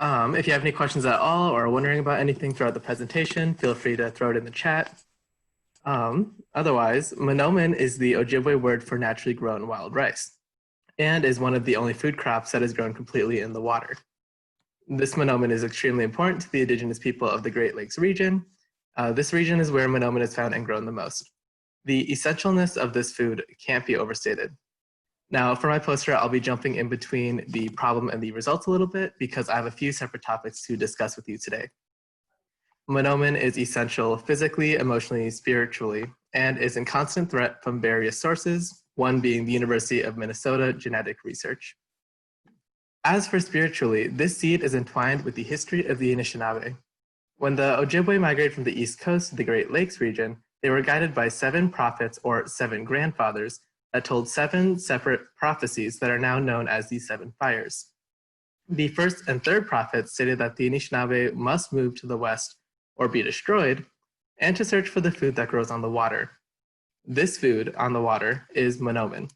If you have any questions at all or are wondering about anything throughout the presentation, feel free to throw it in the chat. Otherwise, monomen is the Ojibwe word for naturally grown wild rice and is one of the only food crops that is grown completely in the water. This monomen is extremely important to the indigenous people of the Great Lakes region. This region is where monomen is found and grown the most. The essentialness of this food can't be overstated. Now, for my poster, I'll be jumping in between the problem and the results a little bit because I have a few separate topics to discuss with you today. Monomen is essential physically, emotionally, spiritually, and is in constant threat from various sources, one being the University of Minnesota Genetic Research. As for spiritually, this seed is entwined with the history of the Anishinaabe. When the Ojibwe migrated from the East Coast to the Great Lakes region, they were guided by 7 prophets or 7 grandfathers that told 7 separate prophecies that are now known as the 7 fires. The first and third prophets stated that the Anishinaabe must move to the west or be destroyed, and to search for the food that grows on the water. This food on the water is monomen,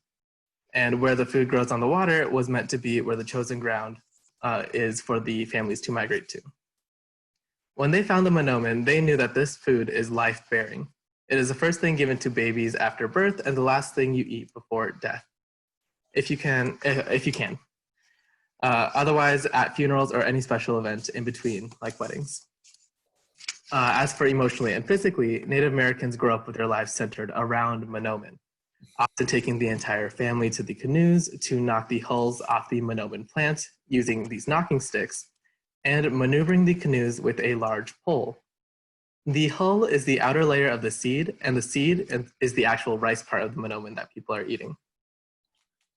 and where the food grows on the water was meant to be where the chosen ground is for the families to migrate to. When they found the monomen, they knew that this food is life-bearing. It is the first thing given to babies after birth and the last thing you eat before death, if you can. Otherwise, at funerals or any special event in between, like weddings. As for emotionally and physically, Native Americans grow up with their lives centered around monomen, often taking the entire family to the canoes to knock the hulls off the monomen plant using these knocking sticks, and maneuvering the canoes with a large pole. The hull is the outer layer of the seed, and the seed is the actual rice part of the monomen that people are eating.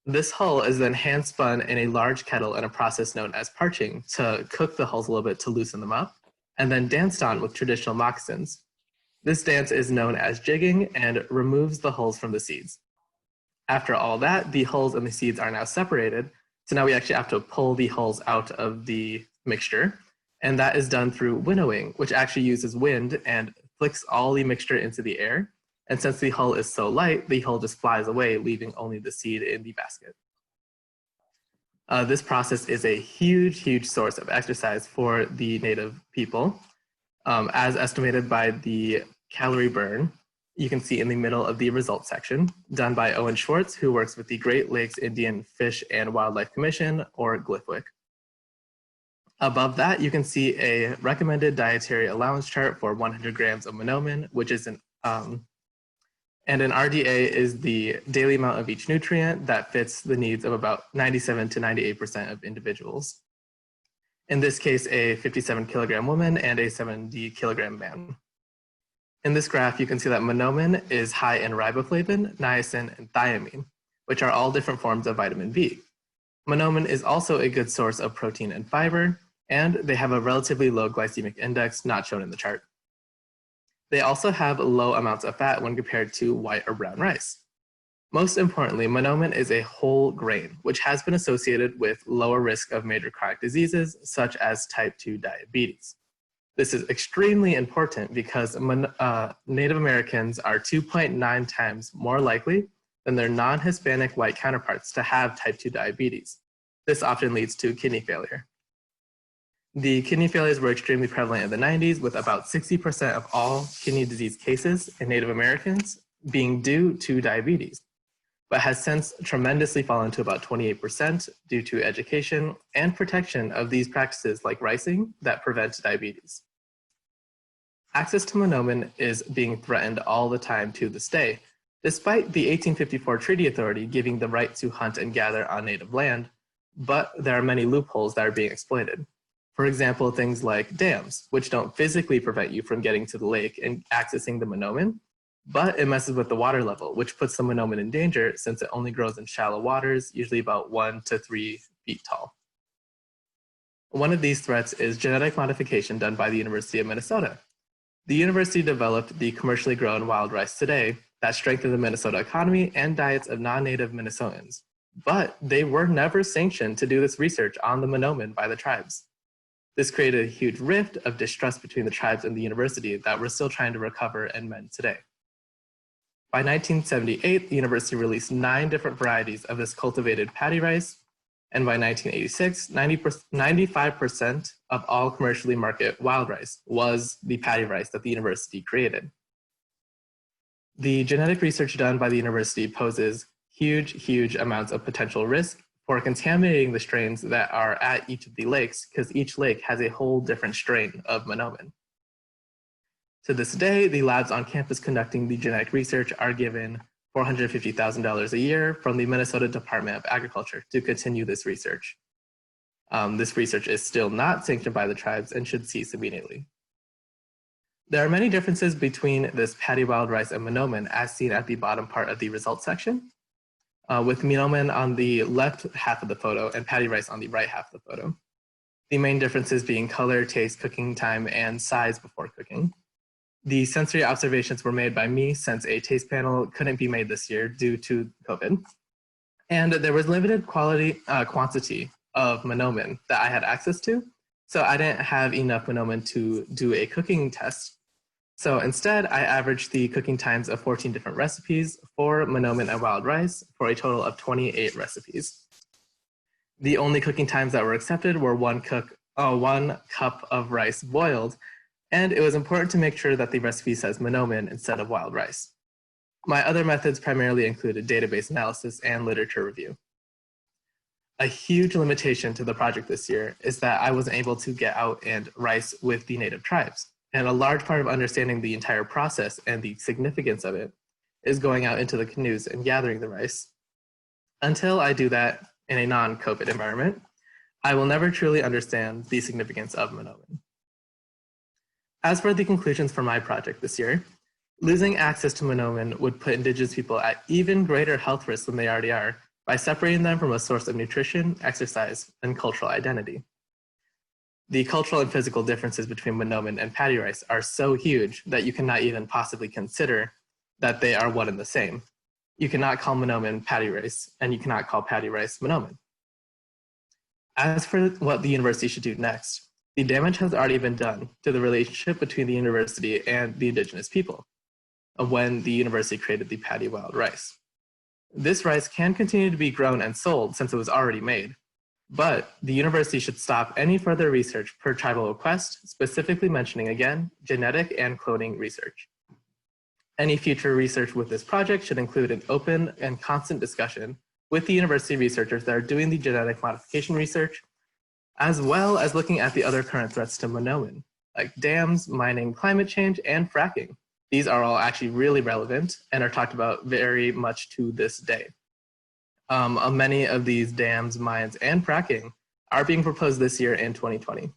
This hull is then hand spun in a large kettle in a process known as parching to cook the hulls a little bit to loosen them up, and then danced on with traditional moccasins. This dance is known as jigging and removes the hulls from the seeds. After all that, the hulls and the seeds are now separated, so now we actually have to pull the hulls out of the mixture, and that is done through winnowing, which actually uses wind and flicks all the mixture into the air. And since the hull is so light, the hull just flies away, leaving only the seed in the basket. This process is a huge, huge source of exercise for the Native people. As estimated by the calorie burn, you can see in the middle of the results section, done by Owen Schwartz, who works with the Great Lakes Indian Fish and Wildlife Commission, or GLFWC. Above that, you can see a recommended dietary allowance chart for 100 grams of monomen, which is and an RDA is the daily amount of each nutrient that fits the needs of about 97 to 98% of individuals. In this case, a 57 kilogram woman and a 70 kilogram man. In this graph, you can see that monomen is high in riboflavin, niacin, and thiamine, which are all different forms of vitamin B. Monomen is also a good source of protein and fiber, and they have a relatively low glycemic index not shown in the chart. They also have low amounts of fat when compared to white or brown rice. Most importantly, monomen is a whole grain, which has been associated with lower risk of major chronic diseases such as type 2 diabetes. This is extremely important because Native Americans are 2.9 times more likely than their non-Hispanic white counterparts to have type 2 diabetes. This often leads to kidney failure. The kidney failures were extremely prevalent in the 90s, with about 60% of all kidney disease cases in Native Americans being due to diabetes, but has since tremendously fallen to about 28% due to education and protection of these practices like ricing that prevent diabetes. Access to monomen is being threatened all the time to this day, despite the 1854 Treaty Authority giving the right to hunt and gather on native land, but there are many loopholes that are being exploited. For example, things like dams, which don't physically prevent you from getting to the lake and accessing the monomen, but it messes with the water level, which puts the monomen in danger since it only grows in shallow waters, usually about 1 to 3 feet tall. One of these threats is genetic modification done by the University of Minnesota. The university developed the commercially grown wild rice today that strengthened the Minnesota economy and diets of non-native Minnesotans, but they were never sanctioned to do this research on the monomen by the tribes. This created a huge rift of distrust between the tribes and the university that we're still trying to recover and mend today. By 1978, the university released 9 different varieties of this cultivated paddy rice, And by 1986, 95% of all commercially marketed wild rice was the paddy rice that the university created. The genetic research done by the university poses huge amounts of potential risk for contaminating the strains that are at each of the lakes, because each lake has a whole different strain of monomen. To this day, the labs on campus conducting the genetic research are given $450,000 a year from the Minnesota Department of Agriculture to continue this research. This research is still not sanctioned by the tribes and should cease immediately. There are many differences between this paddy wild rice and monomen, as seen at the bottom part of the results section, with monomen on the left half of the photo and paddy rice on the right half of the photo. The main differences being color, taste, cooking time, and size before cooking. The sensory observations were made by me since a taste panel couldn't be made this year due to COVID. And there was limited quantity of monomen that I had access to, so I didn't have enough monomen to do a cooking test. So instead, I averaged the cooking times of 14 different recipes for monomen and wild rice for a total of 28 recipes. The only cooking times that were accepted were 1 cup of rice boiled, and it was important to make sure that the recipe says monomen instead of wild rice. My other methods primarily included database analysis and literature review. A huge limitation to the project this year is that I wasn't able to get out and rice with the native tribes. And a large part of understanding the entire process and the significance of it is going out into the canoes and gathering the rice. Until I do that in a non-COVID environment, I will never truly understand the significance of monomen. As for the conclusions for my project this year, losing access to monomen would put Indigenous people at even greater health risk than they already are by separating them from a source of nutrition, exercise, and cultural identity. The cultural and physical differences between monomen and paddy rice are so huge that you cannot even possibly consider that they are one and the same. You cannot call monomen paddy rice, and you cannot call paddy rice monomen. As for what the university should do next, the damage has already been done to the relationship between the university and the Indigenous people when the university created the paddy wild rice. This rice can continue to be grown and sold since it was already made, but the university should stop any further research per tribal request, specifically mentioning again, genetic and cloning research. Any future research with this project should include an open and constant discussion with the university researchers that are doing the genetic modification research, as well as looking at the other current threats to monomen, like dams, mining, climate change, and fracking. These are all actually really relevant and are talked about very much to this day. Many of these dams, mines, and fracking are being proposed this year in 2020.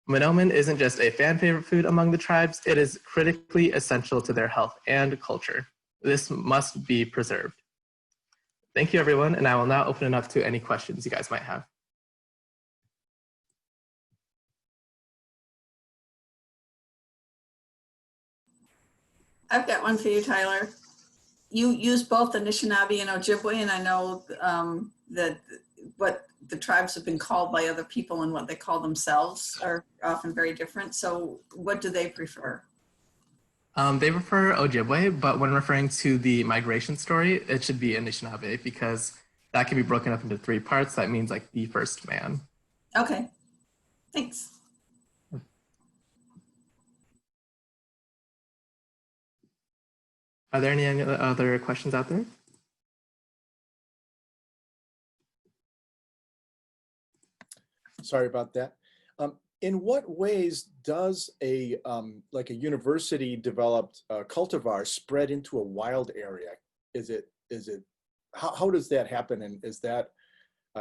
Monomen isn't just a fan favorite food among the tribes, it is critically essential to their health and culture. This must be preserved. Thank you, everyone, and I will now open it up to any questions you guys might have. I've got one for you, Tyler. You use both Anishinaabe and Ojibwe, and I know that what the tribes have been called by other people and what they call themselves are often very different. So what do they prefer? They prefer Ojibwe, but when referring to the migration story, it should be Anishinaabe because that can be broken up into 3 parts. That means like the first man. Okay, thanks. Are there any other questions out there? Sorry about that. In what ways does a like a university developed cultivar spread into a wild area? How does that happen? And is that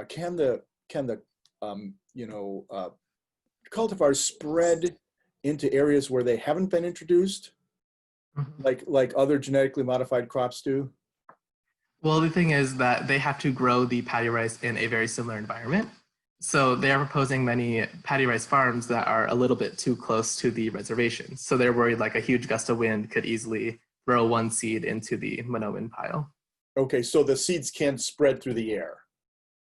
can the cultivars spread into areas where they haven't been introduced, like other genetically modified crops do? Well, the thing is that they have to grow the paddy rice in a very similar environment. So they are proposing many paddy rice farms that are a little bit too close to the reservation. So they're worried like a huge gust of wind could easily throw one seed into the monomen pile. Okay, so the seeds can spread through the air.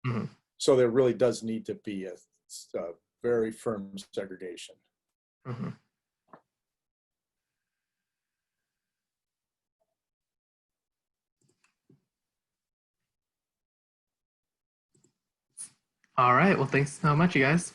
Mm-hmm. So there really does need to be a very firm segregation. Mm-hmm. All right. Well, thanks so much, you guys.